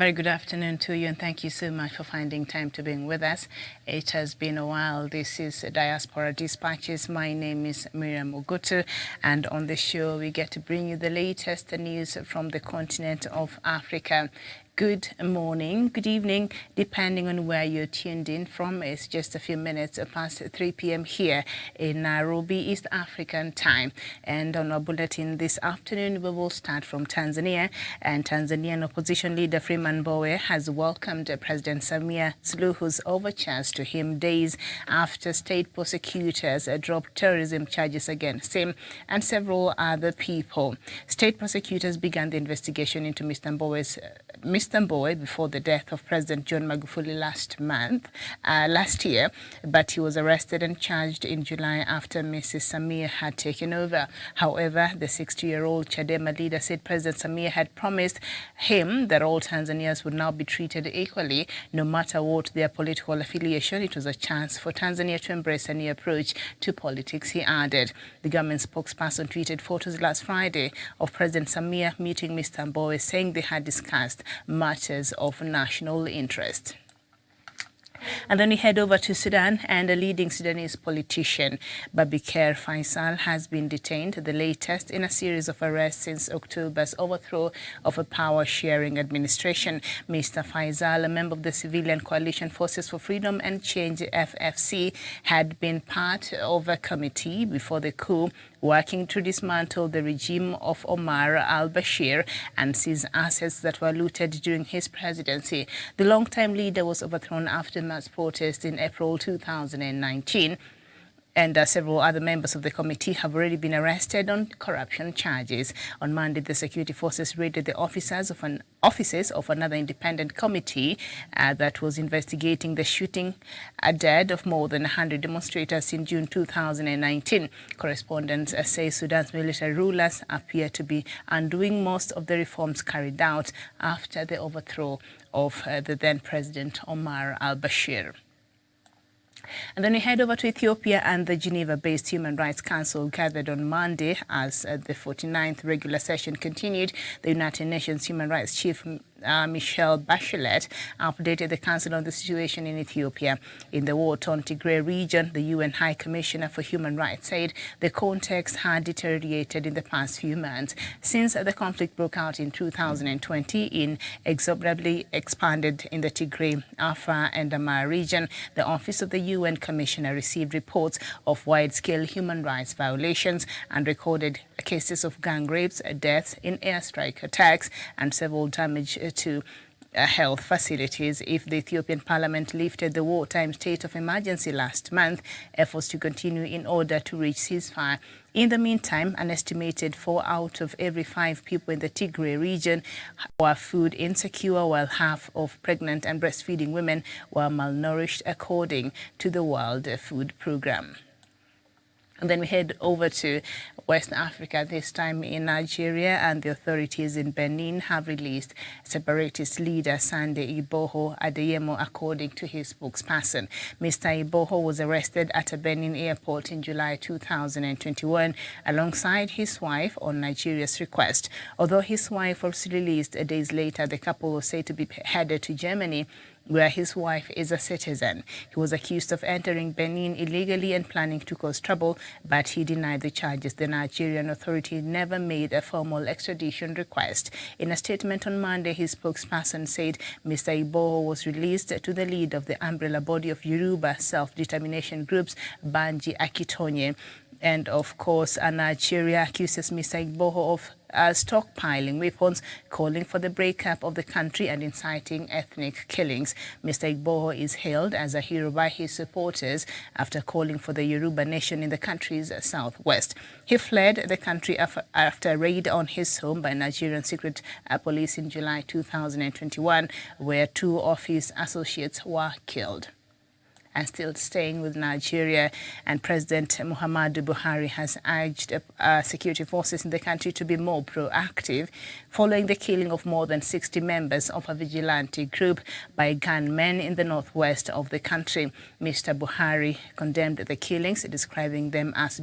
very good afternoon to you, and thank you so much for finding time to being with us. It has been a while. This is Diaspora Dispatches. My name is Miriam Ogutu, and on the show we get to bring you the latest news from the continent of Africa. Good morning, good evening, depending on where you're tuned in from. It's just a few minutes past 3 p.m. here in Nairobi, East African time. And on our bulletin this afternoon, we will start from Tanzania. And Tanzanian opposition leader Freeman Mbowe has welcomed President Samia Suluhu's overtures to him days after state prosecutors dropped terrorism charges against him and several other people. State prosecutors began the investigation into Mr. Mbowe before the death of President John Magufuli last year, but he was arrested and charged in July after Mrs. Samia had taken over. However, the 60-year-old Chadema leader said President Samia had promised him that all Tanzanians would now be treated equally, no matter what their political affiliation. It was a chance for Tanzania to embrace a new approach to politics, he added. The government spokesperson tweeted photos last Friday of President Samia meeting Mr. Mbowe, saying they had discussed matters of national interest. And then we head over to Sudan, and a leading Sudanese politician, Babikar Faisal, has been detained, the latest in a series of arrests since October's overthrow of a power-sharing administration. Mr. Faisal, a member of the Civilian Coalition Forces for Freedom and Change (FFC), had been part of a committee before the coup working to dismantle the regime of Omar al-Bashir and seize assets that were looted during his presidency. The longtime leader was overthrown after mass protests in April 2019. And several other members of the committee have already been arrested on corruption charges. On Monday, the security forces raided the offices of another independent committee that was investigating the shooting dead of more than 100 demonstrators in June 2019. Correspondents say Sudan's military rulers appear to be undoing most of the reforms carried out after the overthrow of the then President Omar al-Bashir. And then we head over to Ethiopia, and the Geneva-based Human Rights Council gathered on Monday as the 49th regular session continued. The United Nations Human Rights Chief Michelle Bachelet updated the council on the situation in Ethiopia. In the war-torn Tigray region, the UN High Commissioner for Human Rights said the context had deteriorated in the past few months. Since the conflict broke out in 2020, inexorably expanded in the Tigray, Afar and Amhara region, the Office of the UN Commissioner received reports of wide-scale human rights violations and recorded cases of gang rapes, deaths in airstrike attacks, and several damage to health facilities. If the Ethiopian parliament lifted the wartime state of emergency last month, efforts to continue in order to reach ceasefire. In the meantime, an estimated 4 out of every 5 people in the Tigray region were food insecure, while half of pregnant and breastfeeding women were malnourished, according to the World Food Programme. And then we head over to West Africa, this time in Nigeria, and the authorities in Benin have released separatist leader Sunday Igboho Adeyemo, according to his spokesperson. Mr. Igboho was arrested at a Benin airport in July 2021 alongside his wife on Nigeria's request. Although his wife was released days later, the couple was said to be headed to Germany, where his wife is a citizen. He was accused of entering Benin illegally and planning to cause trouble, but he denied the charges. The Nigerian authority never made a formal extradition request. In a statement on Monday, his spokesperson said Mr. Igboho was released to the lead of the umbrella body of Yoruba self-determination groups, Banji Akitonye. And of course, Nigeria accuses Mr. Igboho of stockpiling weapons, calling for the breakup of the country and inciting ethnic killings. Mr. Igboho is hailed as a hero by his supporters after calling for the Yoruba nation in the country's southwest. He fled the country after a raid on his home by Nigerian secret police in July 2021, where 2 of his associates were killed. and still staying with Nigeria. And President Muhammadu Buhari has urged security forces in the country to be more proactive following the killing of more than 60 members of a vigilante group by gunmen in the northwest of the country. Mr. Buhari condemned the killings, describing them as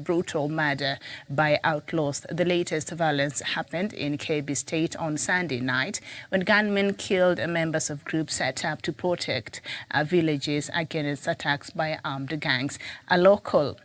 brutal murder by outlaws. The latest violence happened in Kebbi State on Sunday night when gunmen killed members of groups set up to protect villages against attacks by armed gangs. A local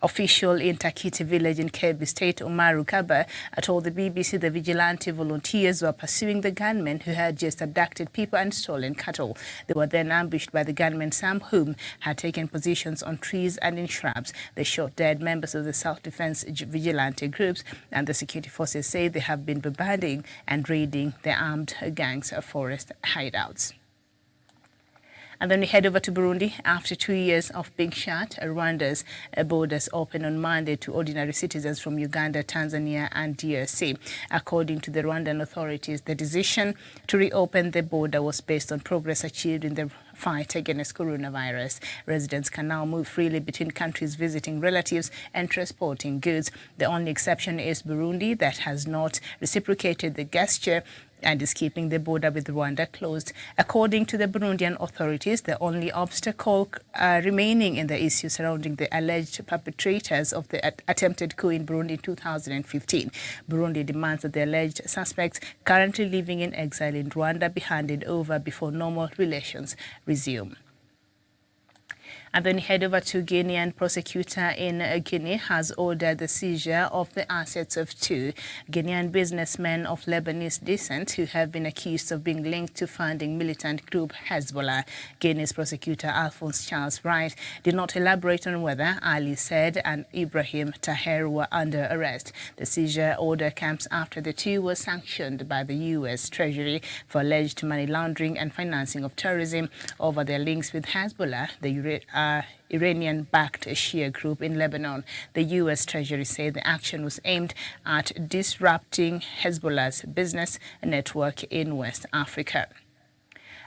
official in Takiti village in Kebbi State, Umaru Kaba, told the BBC the vigilante volunteers were pursuing the gunmen who had just abducted people and stolen cattle. They were then ambushed by the gunmen, some whom had taken positions on trees and in shrubs. They shot dead members of the self-defense vigilante groups, and the security forces say they have been bombarding and raiding the armed gangs' forest hideouts. And then we head over to Burundi. After 2 years of being shut, Rwanda's borders opened on Monday to ordinary citizens from Uganda, Tanzania and DRC. According to the Rwandan authorities, the decision to reopen the border was based on progress achieved in the fight against coronavirus. Residents can now move freely between countries, visiting relatives and transporting goods. The only exception is Burundi, that has not reciprocated the gesture and is keeping the border with Rwanda closed. According to the Burundian authorities, the only obstacle remaining in the issue surrounding the alleged perpetrators of the attempted coup in Burundi in 2015. Burundi demands that the alleged suspects currently living in exile in Rwanda be handed over before normal relations resume. And then head over to Guinea, and prosecutor in Guinea has ordered the seizure of the assets of two Guinean businessmen of Lebanese descent who have been accused of being linked to funding militant group Hezbollah. Guinea's prosecutor Alphonse Charles Wright did not elaborate on whether Ali Said and Ibrahim Taher were under arrest. The seizure order comes after the two were sanctioned by the U.S. Treasury for alleged money laundering and financing of terrorism over their links with Hezbollah, the Iranian-backed Shia group in Lebanon. The U.S. Treasury said the action was aimed at disrupting Hezbollah's business network in West Africa.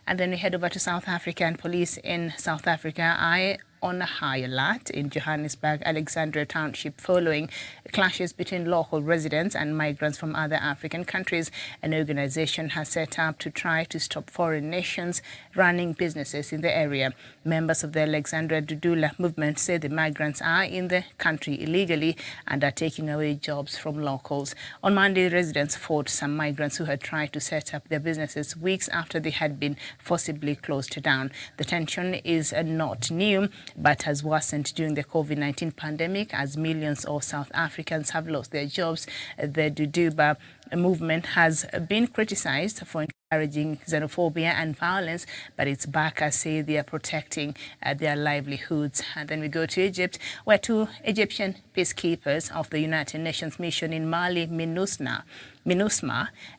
And then we head over to South Africa, and police in South Africa are on a high alert in Johannesburg, Alexandria Township, following clashes between local residents and migrants from other African countries. An organization has set up to try to stop foreign nations running businesses in the area. Members of the Alexandria Dudula movement say the migrants are in the country illegally and are taking away jobs from locals. On Monday, residents fought some migrants who had tried to set up their businesses weeks after they had been forcibly closed down. The tension is not new, but has worsened during the COVID-19 pandemic as millions of South Africans have lost their jobs. The Duduba movement has been criticized for encouraging xenophobia and violence, but its backers say they are protecting their livelihoods. And then we go to Egypt, where two Egyptian peacekeepers of the United Nations mission in Mali, MINUSMA,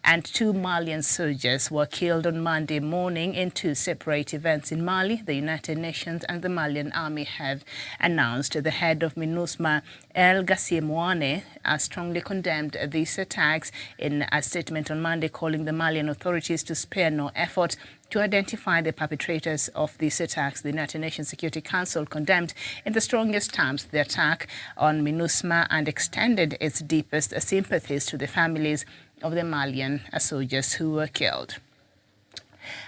and two Malian soldiers were killed on Monday morning in two separate events in Mali. The United Nations and the Malian army have announced. The head of MINUSMA, El Gassimouane, strongly condemned these attacks in a statement on Monday, calling the Malian authorities to spare no effort to identify the perpetrators of these attacks. The United Nations Security Council condemned in the strongest terms the attack on MINUSMA and extended its deepest sympathies to the families of the Malian soldiers who were killed.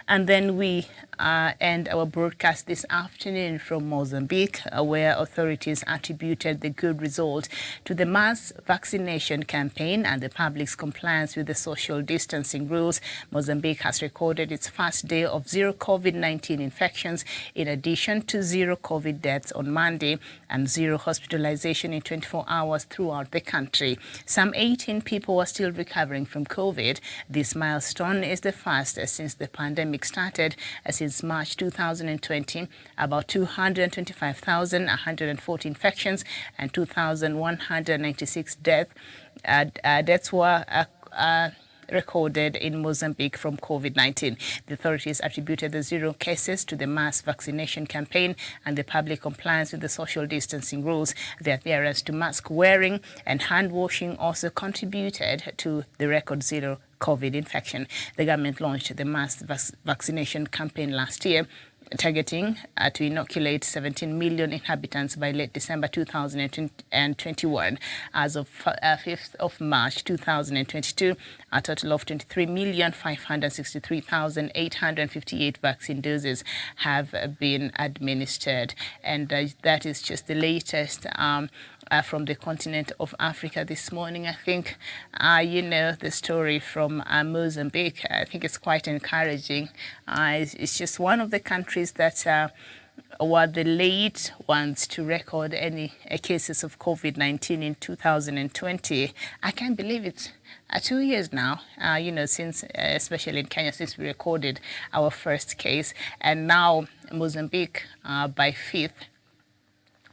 And then we end our broadcast this afternoon from Mozambique, where authorities attributed the good result to the mass vaccination campaign and the public's compliance with the social distancing rules. Mozambique has recorded its first day of zero COVID-19 infections, in addition to zero COVID deaths on Monday and zero hospitalization in 24 hours throughout the country. Some 18 people are still recovering from COVID. This milestone is the first since the pandemic started. Since March 2020, about 225,140 infections and 2,196 deaths were recorded in Mozambique from COVID-19. The authorities attributed the zero cases to the mass vaccination campaign and the public compliance with the social distancing rules. The adherence to mask wearing and hand washing also contributed to the record zero COVID infection. The government launched the mass vaccination campaign last year targeting to inoculate 17 million inhabitants by late December 2021. As of 5th of March 2022, a total of 23,563,858 vaccine doses have been administered. And that is just the latest from the continent of Africa this morning. I think, the story from Mozambique, I think it's quite encouraging. It's just one of the countries that were the late ones to record any cases of COVID-19 in 2020. I can't believe it's 2 years now, since, especially in Kenya, since we recorded our first case. And now Mozambique, by 5th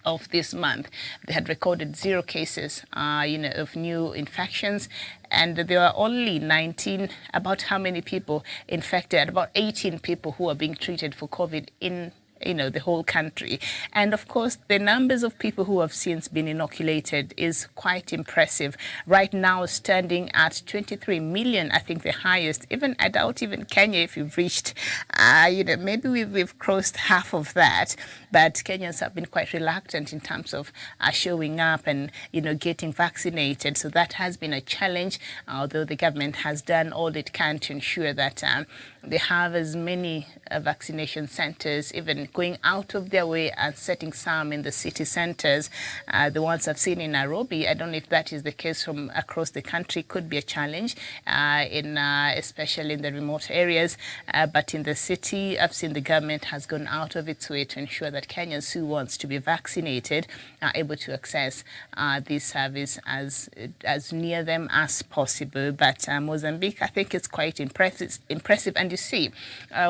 of this month, they had recorded 0 cases, of new infections, and there were only 19. About how many people infected? About 18 people who are being treated for COVID in the whole country. And of course, the numbers of people who have since been inoculated is quite impressive. Right now, standing at 23 million, I think the highest. I doubt even Kenya, if you've reached, maybe we've crossed half of that. But Kenyans have been quite reluctant in terms of showing up and, getting vaccinated. So that has been a challenge, although the government has done all it can to ensure that they have as many vaccination centers, even going out of their way and setting some in the city centers. The ones I've seen in Nairobi, I don't know if that is the case from across the country, could be a challenge, especially in the remote areas. But in the city, I've seen the government has gone out of its way to ensure that Kenyans who wants to be vaccinated are able to access this service as near them as possible. But Mozambique, I think it's quite impressive. And you see,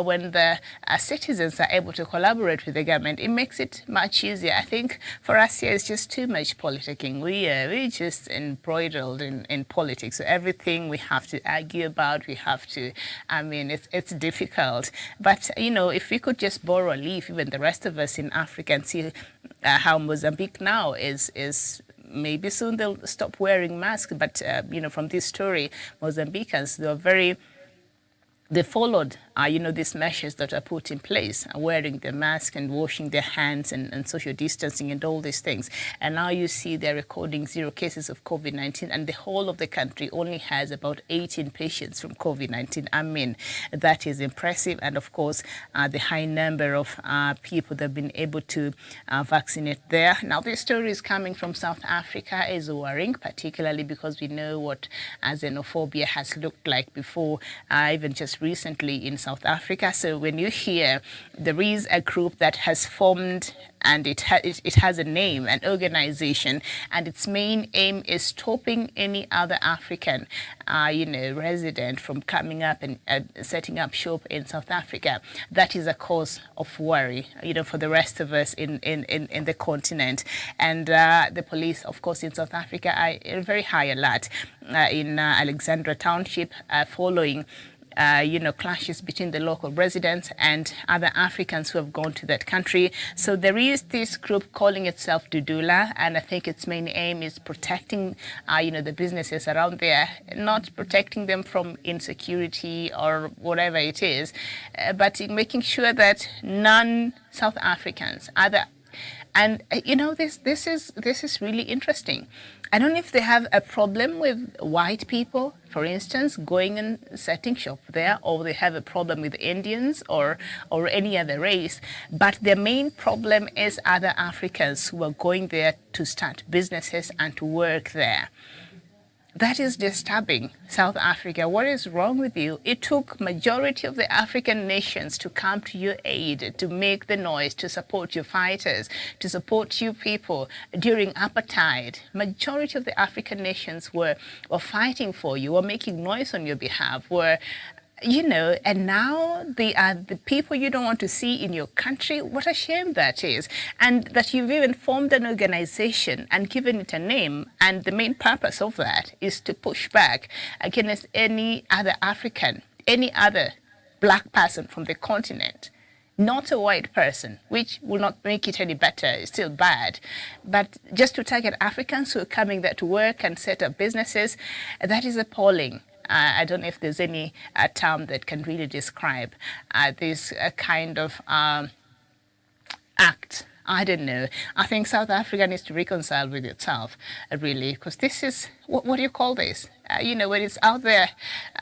when the citizens are able to collaborate with the government, it makes it much easier. I think for us here, it's just too much politicking. We're just embroiled in politics. So everything we have to argue about, it's difficult. But, if we could just borrow a leaf, even the rest of us in Africa, and see how Mozambique now is maybe soon they'll stop wearing masks. But, from this story, Mozambicans, they followed, these measures that are put in place, wearing the mask and washing their hands and social distancing and all these things. And now you see they're recording 0 cases of COVID-19, and the whole of the country only has about 18 patients from COVID-19. That is impressive. And of course, the high number of people that have been able to vaccinate there. Now, this story is coming from South Africa, is worrying, particularly because we know what xenophobia has looked like before, even just recently in South Africa. So when you hear there is a group that has formed, and it has a name, an organization, and its main aim is stopping any other African, resident from coming up and setting up shop in South Africa, that is a cause of worry, for the rest of us in the continent. And the police, of course, in South Africa are very high alert in Alexandra Township following clashes between the local residents and other Africans who have gone to that country. So there is this group calling itself Dudula, and I think its main aim is protecting, the businesses around there, not protecting them from insecurity or whatever it is, but making sure that non-South Africans, this is really interesting. I don't know if they have a problem with white people, for instance, going and setting shop there, or they have a problem with Indians or any other race. But their main problem is other Africans who are going there to start businesses and to work there. That is disturbing. South Africa, what is wrong with you? It took majority of the African nations to come to your aid, to make the noise, to support your fighters, to support you people during apartheid. Majority of the African nations were fighting for you, were making noise on your behalf, and now they are the people you don't want to see in your country. What a shame that is. And that you've even formed an organization and given it a name. And the main purpose of that is to push back against any other African, any other black person from the continent. Not a white person, which will not make it any better. It's still bad. But just to target Africans who are coming there to work and set up businesses, that is appalling. I don't know if there's any term that can really describe this kind of act. I don't know. I think South Africa needs to reconcile with itself, really, because this is, what do you call this? When it's out there,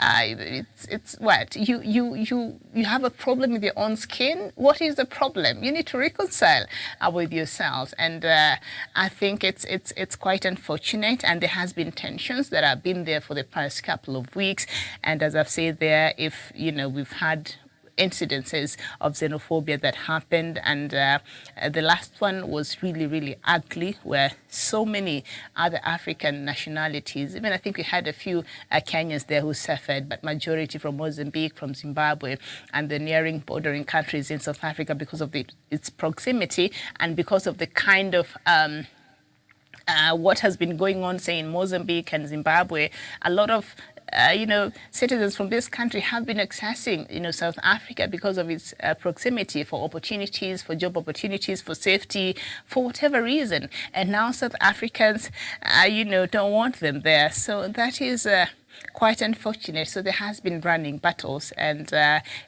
it's what? You have a problem with your own skin? What is the problem? You need to reconcile with yourselves. And I think it's quite unfortunate, and there has been tensions that have been there for the past couple of weeks. And as I've said there, if, we've had incidences of xenophobia that happened, and the last one was really, really ugly, where so many other African nationalities, even I think we had a few Kenyans there who suffered, but majority from Mozambique, from Zimbabwe, and the nearing bordering countries in South Africa, because of its proximity and because of the kind of what has been going on, say, in Mozambique and Zimbabwe. A lot of citizens from this country have been accessing, South Africa because of its proximity, for opportunities, for job opportunities, for safety, for whatever reason. And now South Africans, don't want them there. So that is quite unfortunate. So there has been running battles, and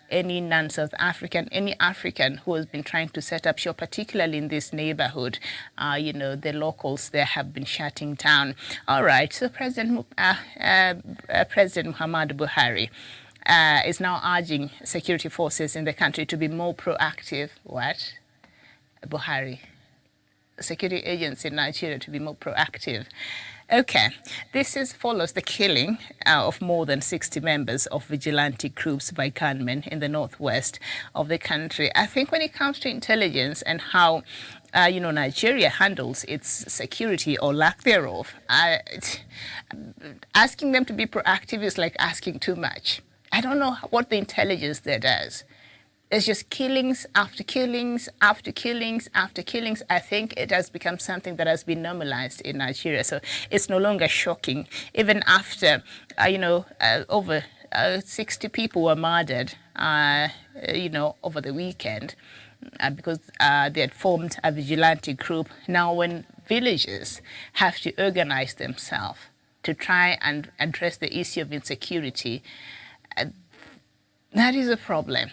any non-South African, any African who has been trying to set up shop, particularly in this neighborhood, the locals there have been shutting down. All right, so President Muhammadu Buhari is now urging security forces in the country to be more proactive. What? Buhari, security agents in Nigeria to be more proactive. Okay, this follows the killing of more than 60 members of vigilante groups by gunmen in the northwest of the country. I think when it comes to intelligence and how Nigeria handles its security or lack thereof, asking them to be proactive is like asking too much. I don't know what the intelligence there does. It's just killings after killings after killings after killings. I think it has become something that has been normalized in Nigeria. So it's no longer shocking. Even after, over 60 people were murdered, over the weekend because they had formed a vigilante group. Now, when villagers have to organize themselves to try and address the issue of insecurity, that is a problem.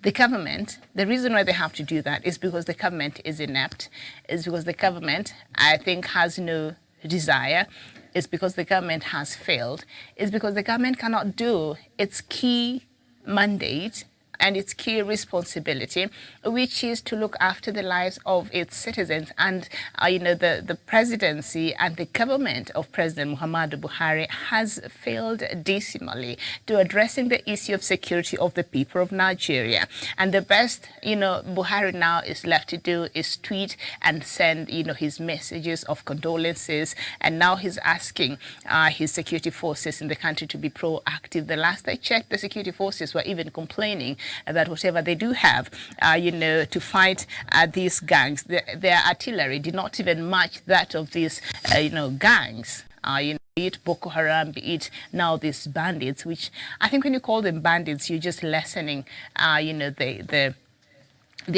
The government, the reason why they have to do that is because the government is inept, is because the government, I think, has no desire, is because the government has failed, is because the government cannot do its key mandate and its key responsibility, which is to look after the lives of its citizens. And, the presidency and the government of President Muhammadu Buhari has failed dismally to addressing the issue of security of the people of Nigeria. And the best, Buhari now is left to do is tweet and send, his messages of condolences. And now he's asking his security forces in the country to be proactive. The last I checked, the security forces were even complaining that whatever they do have, to fight these gangs, their artillery did not even match that of these, gangs. Be it Boko Haram, be it now these bandits, which I think when you call them bandits, you're just lessening, the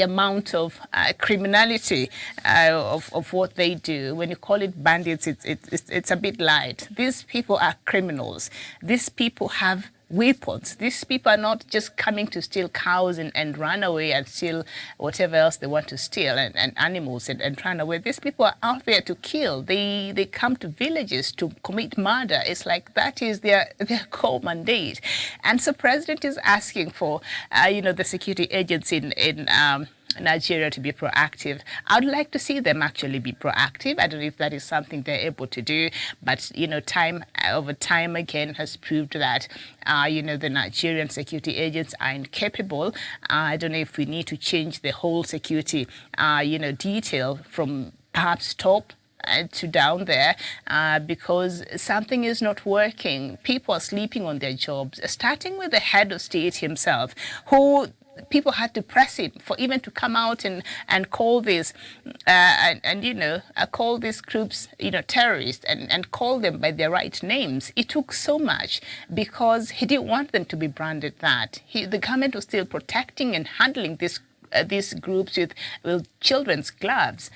amount of criminality of what they do. When you call it bandits, it's a bit light. These people are criminals. These people have weapons. These people are not just coming to steal cows and run away and steal whatever else they want to steal, and animals and run away. These people are out there to kill. They come to villages to commit murder. It's like that is their core mandate. And so President is asking for, the security agents in Nigeria to be proactive. I'd like to see them actually be proactive. I don't know if that is something they're able to do, but time over time again has proved that the Nigerian security agents are incapable. I don't know if we need to change the whole security detail from perhaps top to down there, because something is not working. People are sleeping on their jobs, starting with the head of state himself, who people had to press him for even to come out and call this call these groups terrorists and call them by their right names. It took so much because he didn't want them to be branded that. The government was still protecting and handling this these groups with children's gloves,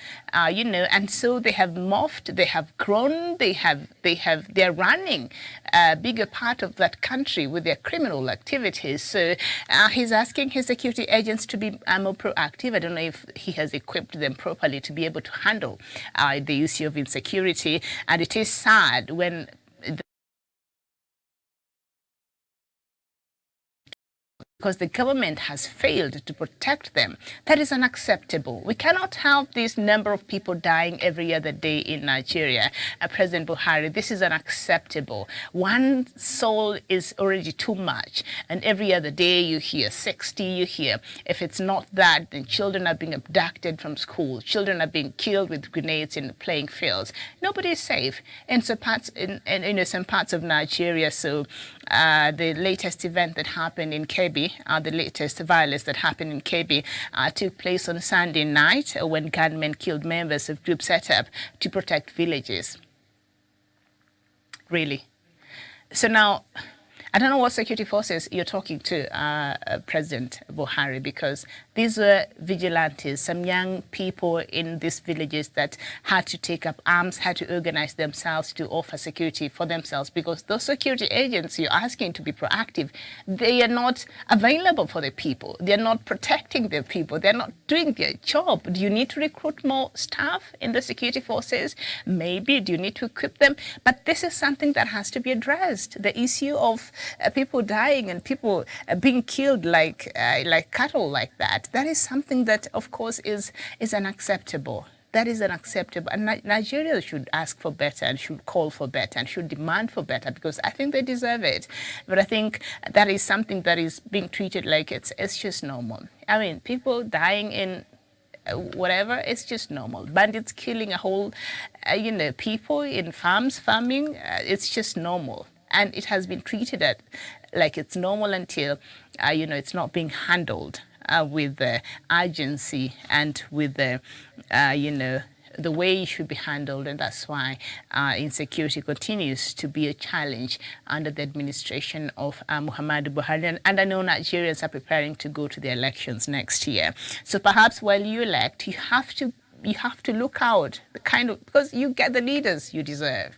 you know, and so they have morphed, they have grown, they're running a bigger part of that country with their criminal activities. So he's asking his security agents to be more proactive. I don't know if he has equipped them properly to be able to handle the issue of insecurity. And it is sad when because the government has failed to protect them. That is unacceptable. We cannot have this number of people dying every other day in Nigeria. President Buhari, this is unacceptable. One soul is already too much. And every other day you hear 60, you hear, if it's not that, then children are being abducted from school. Children are being killed with grenades in the playing fields. Nobody is safe in some parts, some parts of Nigeria. So the latest event that happened in Kebbi, the latest violence that happened in Kebbi took place on Sunday night when gunmen killed members of groups set up to protect villages. Really. So now, I don't know what security forces you're talking to President Buhari, because these were vigilantes, some young people in these villages that had to take up arms, had to organize themselves to offer security for themselves, because those security agents you're asking to be proactive, they are not available for the people. They're not protecting their people. They're not doing their job. Do you need to recruit more staff in the security forces? Maybe. Do you need to equip them? But this is something that has to be addressed. The issue of people dying and people being killed like cattle like that. That is something that, of course, is unacceptable. That is unacceptable. And Nigeria should ask for better and should call for better and should demand for better, because I think they deserve it. But I think that is something that is being treated like it's just normal. I mean, people dying in whatever, it's just normal. Bandits killing a whole, people in farming, it's just normal. And it has been treated like it's normal until, it's not being handled with urgency and with the way it should be handled. And that's why insecurity continues to be a challenge under the administration of Muhammadu Buhari. And I know Nigerians are preparing to go to the elections next year. So perhaps while you elect, you have to look out because you get the leaders you deserve.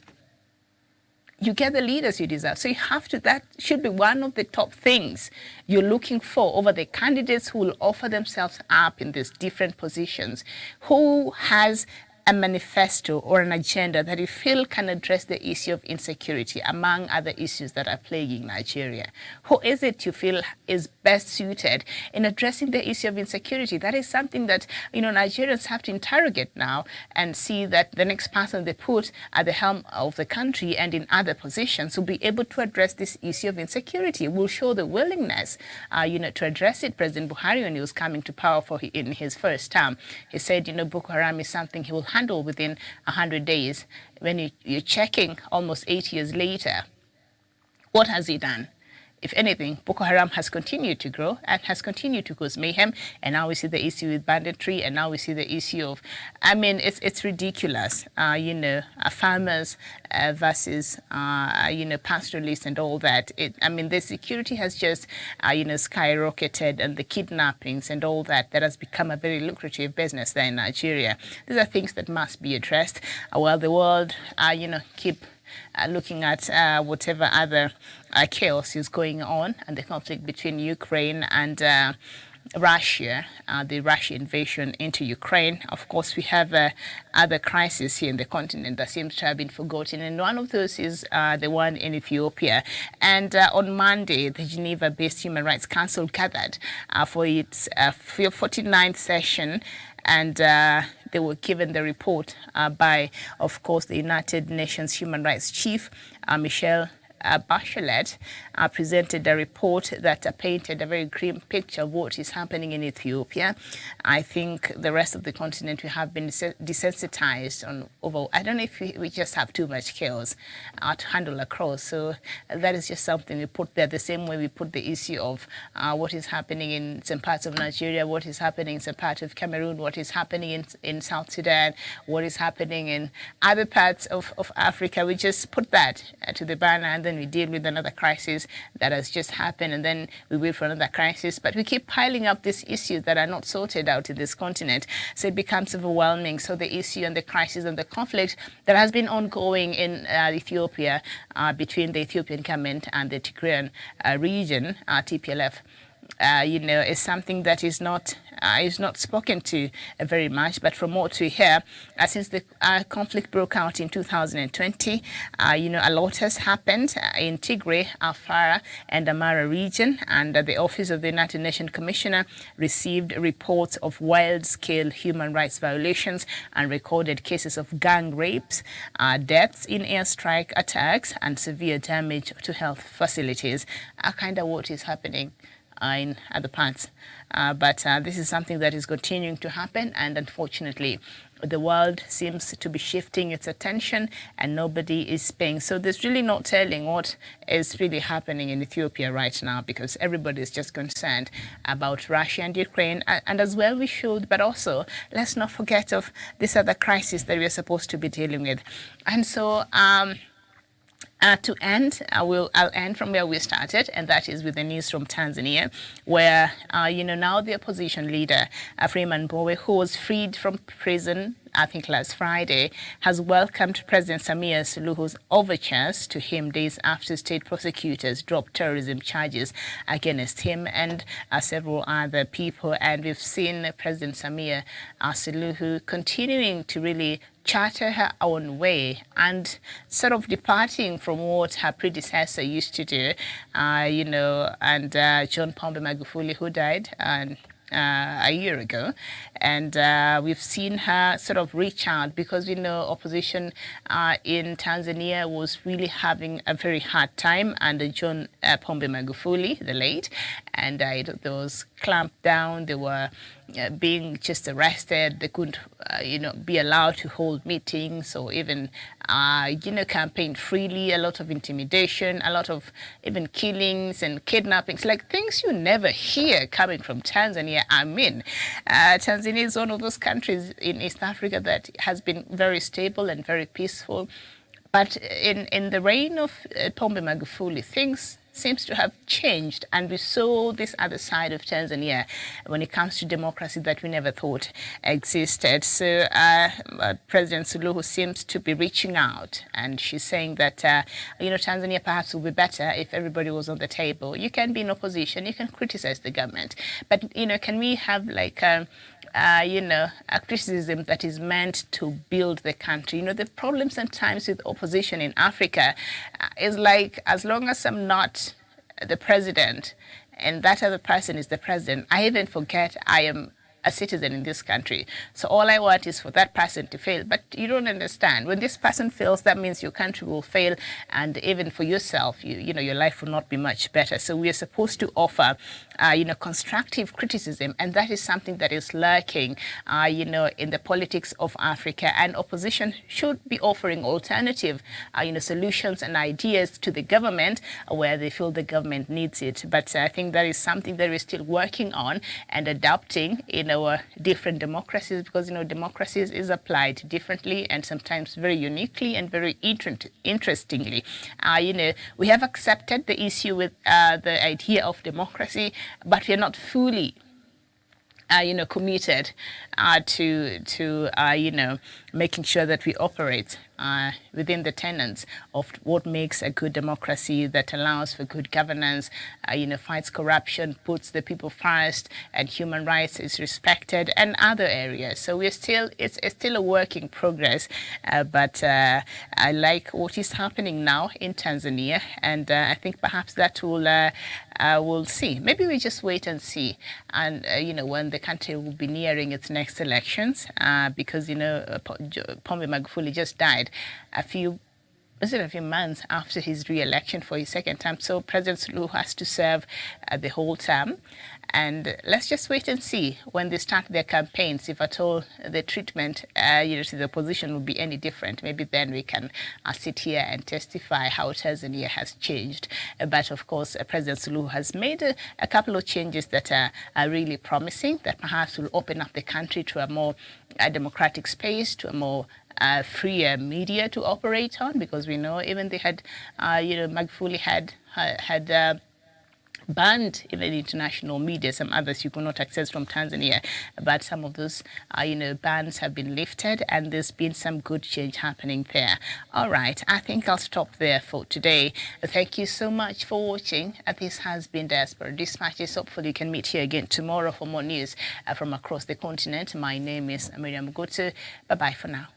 You get the leaders you deserve. So that should be one of the top things you're looking for over the candidates who will offer themselves up in these different positions. Who has a manifesto or an agenda that you feel can address the issue of insecurity among other issues that are plaguing Nigeria? Who is it you feel is best suited in addressing the issue of insecurity? That is something that, Nigerians have to interrogate now and see that the next person they put at the helm of the country and in other positions will be able to address this issue of insecurity, will show the willingness, to address it. President Buhari, when he was coming to power in his first term, he said, Boko Haram is something he will handle within 100 days. When you're checking almost 8 years later, what has he done? If anything, Boko Haram has continued to grow and has continued to cause mayhem. And now we see the issue with banditry, and now we see the issue of, it's ridiculous, farmers versus, pastoralists and all that. The security has just, skyrocketed, and the kidnappings and all that has become a very lucrative business there in Nigeria. These are things that must be addressed while the world, keep looking at whatever other chaos is going on, and the conflict between Ukraine and Russia, the Russian invasion into Ukraine. Of course, we have other crises here in the continent that seems to have been forgotten, and one of those is the one in Ethiopia. And on Monday, the Geneva-based Human Rights Council gathered for its 49th session, and they were given the report by, of course, the United Nations Human Rights Chief, Michelle Bachelet, presented a report that painted a very grim picture of what is happening in Ethiopia. I think the rest of the continent, we have been desensitized over. I don't know if we just have too much chaos to handle across. So that is just something we put there, the same way we put the issue of what is happening in some parts of Nigeria, what is happening in some part of Cameroon, what is happening in South Sudan, what is happening in other parts of Africa. We just put that to the banner, and then we deal with another crisis that has just happened, and then we wait for another crisis. But we keep piling up these issues that are not sorted out in this continent. So it becomes overwhelming. So the issue and the crisis and the conflict that has been ongoing in Ethiopia between the Ethiopian government and the Tigrayan region, TPLF, is something that is not spoken to very much. But from what we hear, since the conflict broke out in 2020, a lot has happened in Tigray, Afara, and Amara region. And the Office of the United Nations Commissioner received reports of wild-scale human rights violations and recorded cases of gang rapes, deaths in airstrike attacks, and severe damage to health facilities. Kind of what is happening in other parts. But this is something that is continuing to happen, and unfortunately the world seems to be shifting its attention and nobody is paying. So there's really no telling what is really happening in Ethiopia right now, because everybody is just concerned about Russia and Ukraine, and as well we should, but also let's not forget of this other crisis that we're supposed to be dealing with. And so to end, I'll end from where we started, and that is with the news from Tanzania, where, now the opposition leader, Freeman Mbowe, who was freed from prison, I think last Friday, has welcomed President Samia Suluhu's overtures to him days after state prosecutors dropped terrorism charges against him and several other people. And we've seen President Samia Suluhu continuing to really charter her own way and sort of departing from what her predecessor used to do, and John Pombe Magufuli, who died a year ago, and we've seen her sort of reach out, because we know opposition in Tanzania was really having a very hard time under John Pombe Magufuli, the late, and there was clamped down. They were being just arrested. They couldn't, be allowed to hold meetings or even, campaign freely. A lot of intimidation, a lot of even killings and kidnappings, like things you never hear coming from Tanzania. I mean, Tanzania is one of those countries in East Africa that has been very stable and very peaceful. But in the reign of Pombe Magufuli, things seems to have changed, and we saw this other side of Tanzania when it comes to democracy that we never thought existed. So President Suluhu seems to be reaching out, and she's saying that Tanzania perhaps will be better if everybody was on the table. You can be in opposition, you can criticize the government, but can we have like a criticism that is meant to build the country? The problem sometimes with opposition in Africa is like, as long as I'm not the president and that other person is the president, I even forget I am a citizen in this country. So all I want is for that person to fail. But you don't understand. When this person fails, that means your country will fail, and even for yourself, your life will not be much better. So we are supposed to offer, constructive criticism, and that is something that is lurking, in the politics of Africa. And opposition should be offering alternative, solutions and ideas to the government where they feel the government needs it. But I think that is something that we're still working on and adapting in our different democracies, because democracies is applied differently and sometimes very uniquely and very interestingly. We have accepted the issue with the idea of democracy, but we are not fully committed to making sure that we operate within the tenets of what makes a good democracy, that allows for good governance, fights corruption, puts the people first, and human rights is respected, and other areas. So it's still a work in progress, but I like what is happening now in Tanzania, and I think perhaps that we'll see. Maybe we just wait and see, and when the country will be nearing its next elections, because Pombe Magufuli just died a few months after his re-election for his second term. So President Suluhu has to serve the whole term. And let's just wait and see when they start their campaigns, if at all the treatment, to the opposition will be any different. Maybe then we can sit here and testify how Tanzania has changed. But of course, President Suluhu has made a couple of changes that are really promising, that perhaps will open up the country to a more democratic space, to a more freer media to operate on, because we know even they had, Magufuli had banned even international media. Some others you could not access from Tanzania, but some of those, bans have been lifted, and there's been some good change happening there. All right, I think I'll stop there for today. Thank you so much for watching. This has been Diaspora Dispatches. Hopefully you can meet here again tomorrow for more news from across the continent. My name is Miriam Mugutu. Bye-bye for now.